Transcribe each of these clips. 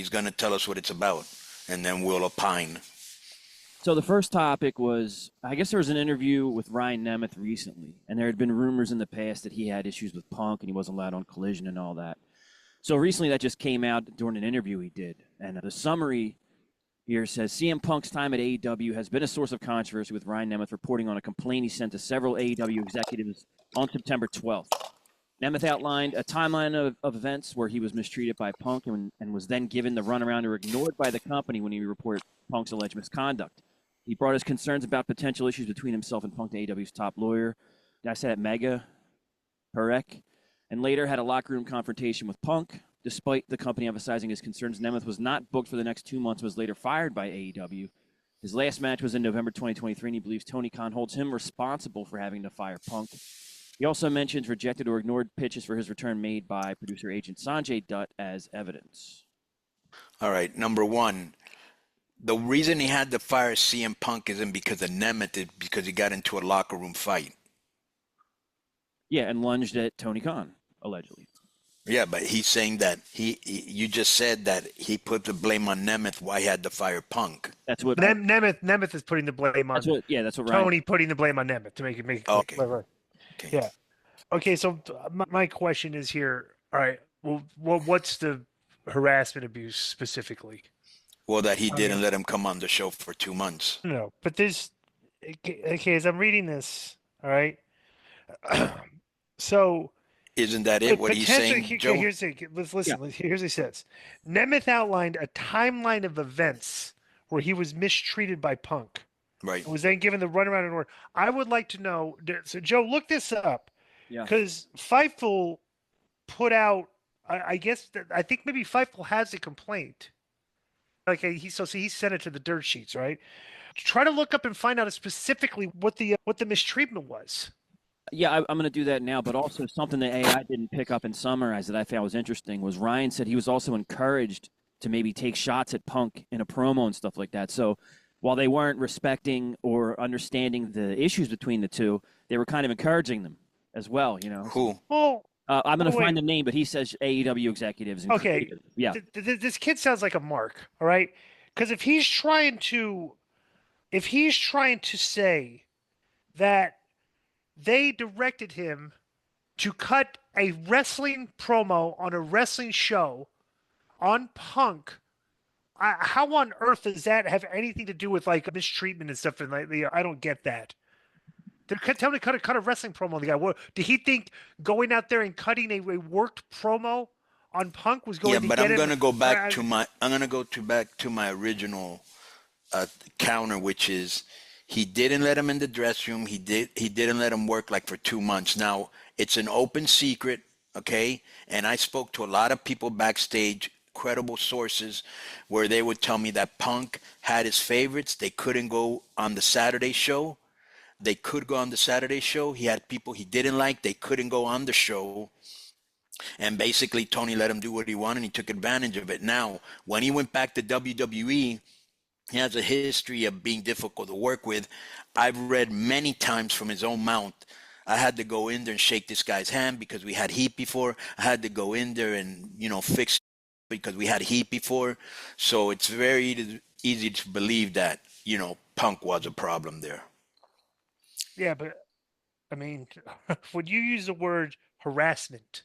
He's going to tell us what it's about, and then we'll opine. So the first topic was, I guess there was an interview with Ryan Nemeth recently, and there had been rumors in the past that he had issues with Punk and he wasn't allowed on Collision and all that. So recently that just came out during an interview he did. And the summary here says, CM Punk's time at AEW has been a source of controversy, with Ryan Nemeth reporting on a complaint he sent to several AEW executives on September 12th. Nemeth outlined a timeline of events where he was mistreated by Punk and was then given the runaround or ignored by the company when he reported Punk's alleged misconduct. He brought his concerns about potential issues between himself and Punk to AEW's top lawyer, I said at Mega Perek, and later had a locker room confrontation with Punk. Despite the company emphasizing his concerns, Nemeth was not booked for the next 2 months and was later fired by AEW. His last match was in November 2023, and he believes Tony Khan holds him responsible for having to fire Punk. He also mentions rejected or ignored pitches for his return made by producer agent Sanjay Dutt as evidence. All right, number one, the reason he had to fire CM Punk isn't because of Nemeth, it's because he got into a locker room fight. Yeah, and lunged at Tony Khan, allegedly. Yeah, but he's saying that you just said that he put the blame on Nemeth why he had to fire Punk. That's what Nemeth is putting the blame on. That's what Ryan. Tony putting the blame on Nemeth to make it okay. clear. Okay. Yeah. Okay, so my question is here. All right, well, what's the harassment abuse specifically? Well, that he didn't let him come on the show for 2 months. No, but there's okay. As I'm reading this, all right. So isn't that it? What he's saying, Joe? Let's listen. Yeah. Here's what he says. Nemeth outlined a timeline of events where he was mistreated by Punk. Right. Was then given the runaround in order. I would like to know. So, Joe, look this up. Yeah. Because Fightful put out. I guess I think maybe Fightful has a complaint. Like he sent it to the dirt sheets, right? Try to look up and find out specifically what the mistreatment was. Yeah, I'm going to do that now. But also something that AI didn't pick up and summarize that I found was interesting was Ryan said he was also encouraged to maybe take shots at Punk in a promo and stuff like that. So while they weren't respecting or understanding the issues between the two, they were kind of encouraging them as well. You know. Who? Well. I'm going to find the name, but he says AEW executives. Okay. Yeah. This kid sounds like a mark, all right? Because if he's trying to say that they directed him to cut a wrestling promo on a wrestling show on Punk, how on earth does that have anything to do with like mistreatment and stuff? And I don't get that. They're telling him to cut a wrestling promo on the guy. What, did he think going out there and cutting a worked promo on Punk was going to get him? I'm going to go back to my original counter, which is he didn't let him in the dressing room. He didn't let him work like for 2 months. Now it's an open secret, okay? And I spoke to a lot of people backstage, credible sources, where they would tell me that Punk had his favorites. They couldn't go on the Saturday show. They could go on the Saturday show. He had people he didn't like. They couldn't go on the show. And basically, Tony let him do what he wanted, and he took advantage of it. Now, when he went back to WWE, he has a history of being difficult to work with. I've read many times from his own mouth, I had to go in there and shake this guy's hand because we had heat before. I had to go in there and, fix because we had heat before. So it's very easy to believe that, Punk was a problem there. Yeah, but I mean, when you use the word harassment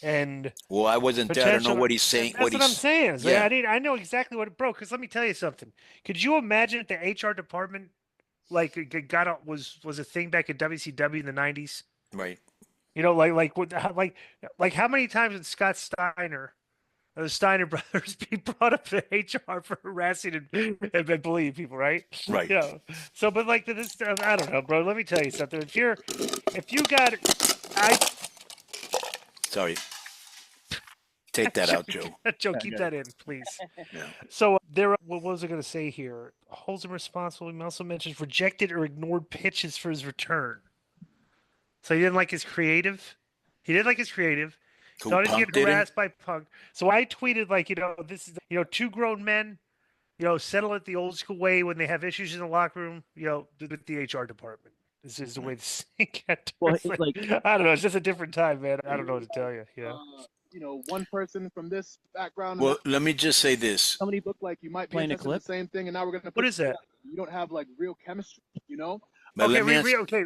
and I wasn't there. I don't know what he's saying. That's what I'm saying. Yeah. I know exactly what it broke. Because let me tell you something. Could you imagine if the HR department was a thing back in WCW in the '90s? Right. Like how many times did Scott Steiner? The Steiner brothers be brought up to HR for harassing and bullying people, right? Right. So, but like this, I don't know, bro. Let me tell you something. Sorry. Take that out, Joe. Joe, keep that in, please. Yeah. So what was I going to say here? Holds him responsible. He also mentions rejected or ignored pitches for his return. So he didn't like his creative. Thought he'd get harassed by Punk. So I tweeted this is two grown men, settle it the old school way when they have issues in the locker room, with the HR department. This is the way this thing got. Well, I don't know. It's just a different time, man. I don't know what to tell you. one person from this background. Well, let me just say this. Somebody look like you might be Playing a interested in the clip? same thing, and now we're gonna. What is that? You don't have like real chemistry, But Okay, let me ask, okay,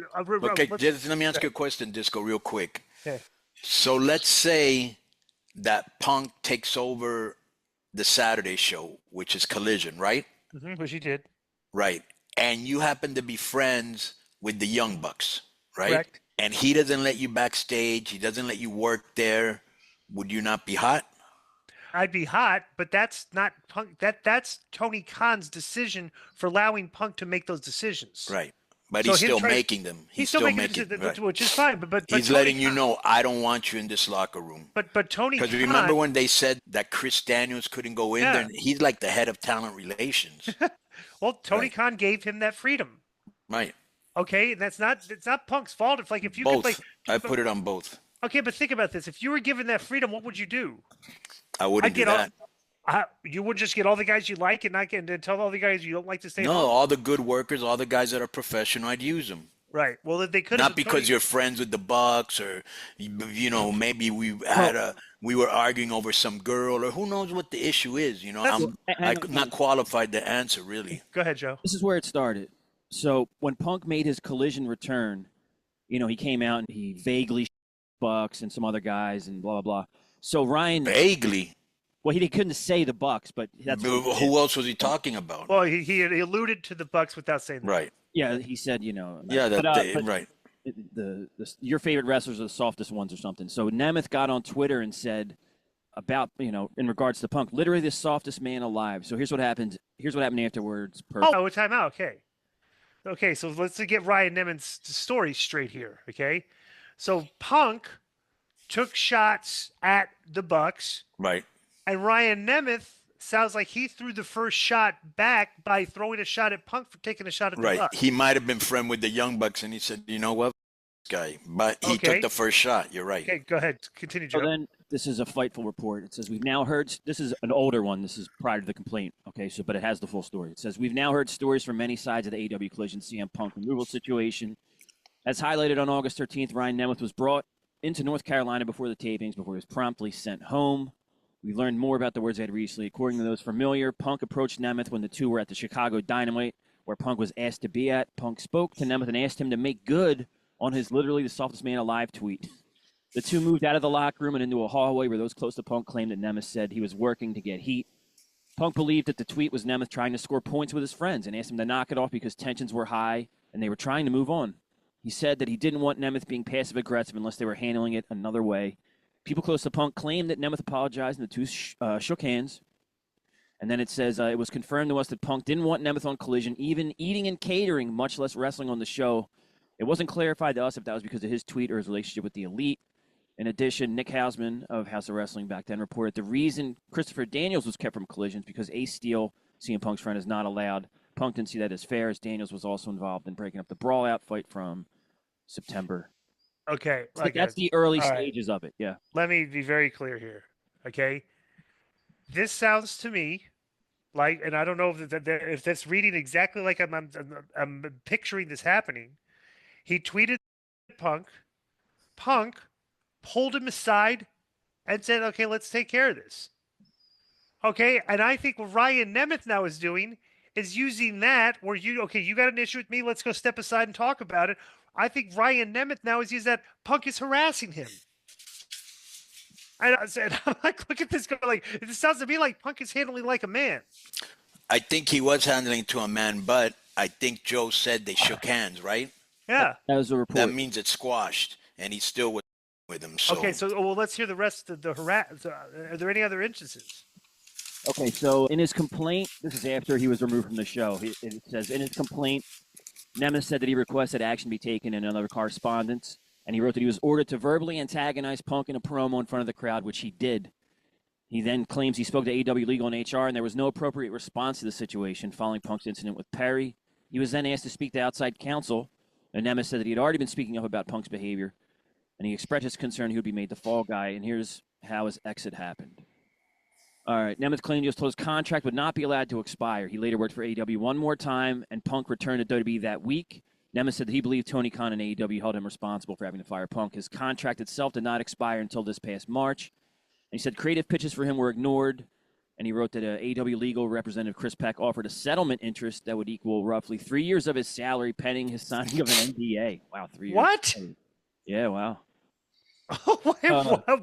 just let me ask you a question, Disco, real quick. Okay. So let's say that Punk takes over the Saturday show, which is Collision, right? Which he did. Right. And you happen to be friends with the Young Bucks, right? Correct. And he doesn't let you backstage. He doesn't let you work there. Would you not be hot? I'd be hot, but that's not Punk. That's Tony Khan's decision for allowing Punk to make those decisions. Right. But So he's him still trying- making them. He's still making decisions, right. which is fine. But He's Tony letting you Khan- know, I don't want you in this locker room. But Tony Because Khan. remember when they said that Chris Daniels couldn't go in Yeah. there? He's like the head of talent relations. Well, Tony Right. Khan gave him that freedom. Right. Okay, and it's not Punk's fault. If you Both. could like, I put it on both. okay, but think about this: if you were given that freedom, what would you do? I wouldn't I'd do get all- that. You would just get all the guys you like and not get and tell all the guys you don't like to stay No, home. all the good workers, all the guys that are professional, I'd use them. Right. Well, they could Not because you're friends with the Bucks, or maybe we were arguing over some girl, or who knows what the issue is. I'm not qualified to answer really. Go ahead, Joe. This is where it started. So when Punk made his Collision return, he came out and he vaguely Bucks and some other guys and blah, blah, blah. So Ryan, Vaguely. well, he couldn't say the Bucks, but that's what he did. Who else was he talking about? Well, he alluded to the Bucks without saying that. Right. Yeah, he said, Yeah, but right. your favorite wrestlers are the softest ones or something. So Nemeth got on Twitter and said about, in regards to Punk, literally the softest man alive. So here's what happened. Here's what happened afterwards. Oh, time out. Okay. Okay, so let's get Ryan Nemeth's story straight here. Okay. So Punk took shots at the Bucks. Right. And Ryan Nemeth sounds like he threw the first shot back by throwing a shot at Punk for taking a shot at the Right. Bucks. He might have been friend with the Young Bucks, and he said, "You know what, this guy?" But he took the first shot. You're right. Okay, go ahead. Continue, Joe. So then this is a Fightful report. It says we've now heard. This is an older one. This is prior to the complaint. Okay, but it has the full story. It says we've now heard stories from many sides of the AEW Collision CM Punk removal situation. As highlighted on August 13th, Ryan Nemeth was brought into North Carolina before the tapings, before he was promptly sent home. We learned more about the words they had recently. According to those familiar, Punk approached Nemeth when the two were at the Chicago Dynamite, where Punk was asked to be at. Punk spoke to Nemeth and asked him to make good on his literally the softest man alive tweet. The two moved out of the locker room and into a hallway where those close to Punk claimed that Nemeth said he was working to get heat. Punk believed that the tweet was Nemeth trying to score points with his friends and asked him to knock it off because tensions were high and they were trying to move on. He said that he didn't want Nemeth being passive-aggressive unless they were handling it another way. People close to Punk claimed that Nemeth apologized and the two shook hands. And then it says, it was confirmed to us that Punk didn't want Nemeth on Collision, even eating and catering, much less wrestling on the show. It wasn't clarified to us if that was because of his tweet or his relationship with the Elite. In addition, Nick Hausman of House of Wrestling back then reported the reason Christopher Daniels was kept from Collisions because Ace Steel, CM Punk's friend, is not allowed. Punk didn't see that as fair, as Daniels was also involved in breaking up the brawl-out fight from September. Okay. So that's the early stages of it, yeah. Let me be very clear here, okay? This sounds to me like, and I don't know if that's reading exactly like I'm picturing this happening. He tweeted Punk. Punk pulled him aside and said, okay, let's take care of this. Okay, and I think what Ryan Nemeth now is doing is using that where you got an issue with me, let's go step aside and talk about it. I think Ryan Nemeth now is using that Punk is harassing him. And I said, I'm like, look at this guy. Like, it sounds to me like Punk is handling like a man. I think he was handling it to a man, but I think Joe said they shook hands, right? Yeah. That was a report. That means it's squashed, and he still was with him. So. Okay, so let's hear the rest of the harass. Are there any other instances? Okay, so in his complaint, this is after he was removed from the show. It says, in his complaint, Nemeth said that he requested action be taken in another correspondence, and he wrote that he was ordered to verbally antagonize Punk in a promo in front of the crowd, which he did. He then claims he spoke to AEW Legal and HR, and there was no appropriate response to the situation following Punk's incident with Perry. He was then asked to speak to outside counsel, and Nemeth said that he had already been speaking up about Punk's behavior, and he expressed his concern he would be made the fall guy, and here's how his exit happened. All right, Nemeth claimed he was told his contract would not be allowed to expire. He later worked for AEW one more time, and Punk returned to WWE that week. Nemeth said that he believed Tony Khan and AEW held him responsible for having to fire Punk. His contract itself did not expire until this past March. he said creative pitches for him were ignored. And he wrote that AEW legal representative X-Pac offered a settlement interest that would equal roughly 3 years of his salary pending his signing of an NDA. Wow, 3 years. What? Yeah, wow. Wait,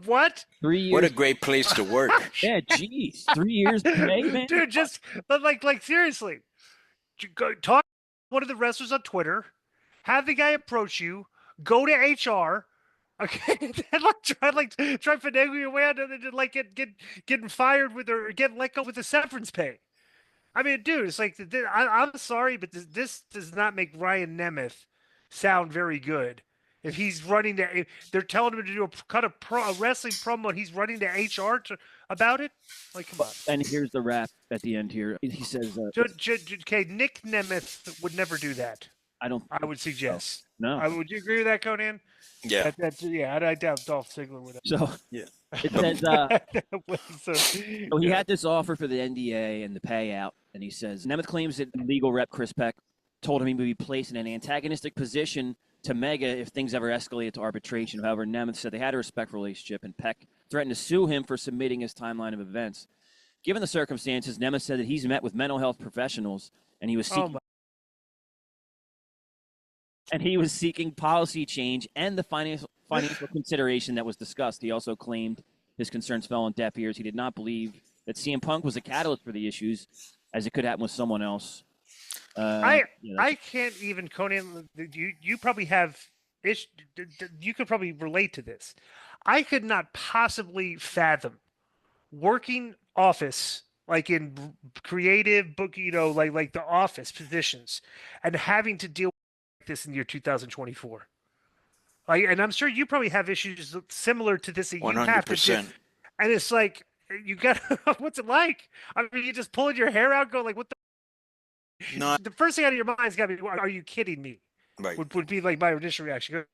what? 3 years. What a great place to work. Yeah, geez. 3 years pay, man. Dude, but like seriously, go talk to one of the wrestlers on Twitter, have the guy approach you, go to HR, okay, and try finagling your way out of it, like getting fired with or getting let go with the severance pay. I mean, dude, it's like I'm sorry, but this does not make Ryan Nemeth sound very good. If he's running if they're telling him to do a wrestling promo, and he's running to HR about it. Like, come on. And here's the rap at the end here. He says, "Okay, Nick Nemeth would never do that. I would suggest. No. Would you agree with that, Konnan? Yeah. I doubt Dolph Ziggler would. So Yeah. it says So he had this offer for the NDA and the payout, and he says Nemeth claims that legal rep X-Pac told him he would be placed in an antagonistic position to Mega if things ever escalated to arbitration. However, Nemeth said they had a respectful relationship, and Peck threatened to sue him for submitting his timeline of events. Given the circumstances, Nemeth said that he's met with mental health professionals, and he was seeking policy change and the financial consideration that was discussed. He also claimed his concerns fell on deaf ears. He did not believe that CM Punk was a catalyst for the issues, as it could happen with someone else. I can't even, Konnan. You probably have you could probably relate to this. I could not possibly fathom working office like in creative book, like the office positions, and having to deal with this in the year 2024. And I'm sure you probably have issues similar to this. 100%. And it's like you got. What's it like? I mean, you just pulling your hair out, going like, "What the." No, The first thing out of your mind is got to be, "Are you kidding me?" right. Would be like my initial reaction.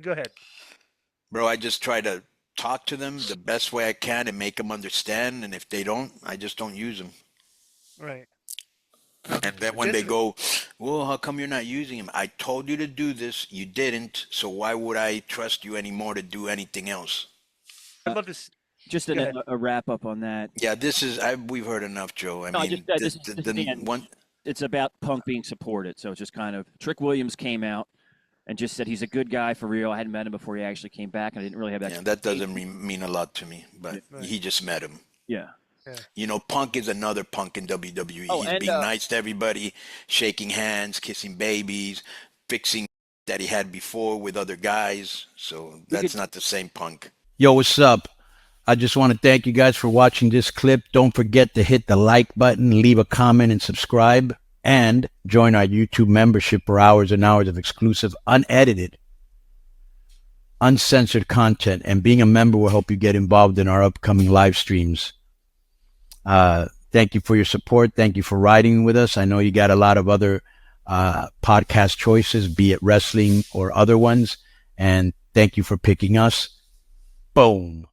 Go ahead. Bro, I just try to talk to them the best way I can and make them understand. And if they don't, I just don't use them. Right. And then when they go, well, how come you're not using him? I told you to do this. You didn't. So why would I trust you anymore to do anything else? I'd love to. Just a wrap up on that. Yeah, we've heard enough, Joe. I mean, it's about Punk being supported. So it's just kind of Trick Williams came out and just said he's a good guy for real. I hadn't met him before he actually came back, and I didn't really have that. Yeah, that doesn't mean a lot to me, but he just met him. Yeah. You know, Punk is another Punk in WWE. He's being nice to everybody, shaking hands, kissing babies, fixing that he had before with other guys. So that's not the same Punk. Yo, what's up? I just want to thank you guys for watching this clip. Don't forget to hit the like button, leave a comment, and subscribe. And join our YouTube membership for hours and hours of exclusive, unedited, uncensored content. And being a member will help you get involved in our upcoming live streams. Thank you for your support. Thank you for riding with us. I know you got a lot of other podcast choices, be it wrestling or other ones. And thank you for picking us. Boom.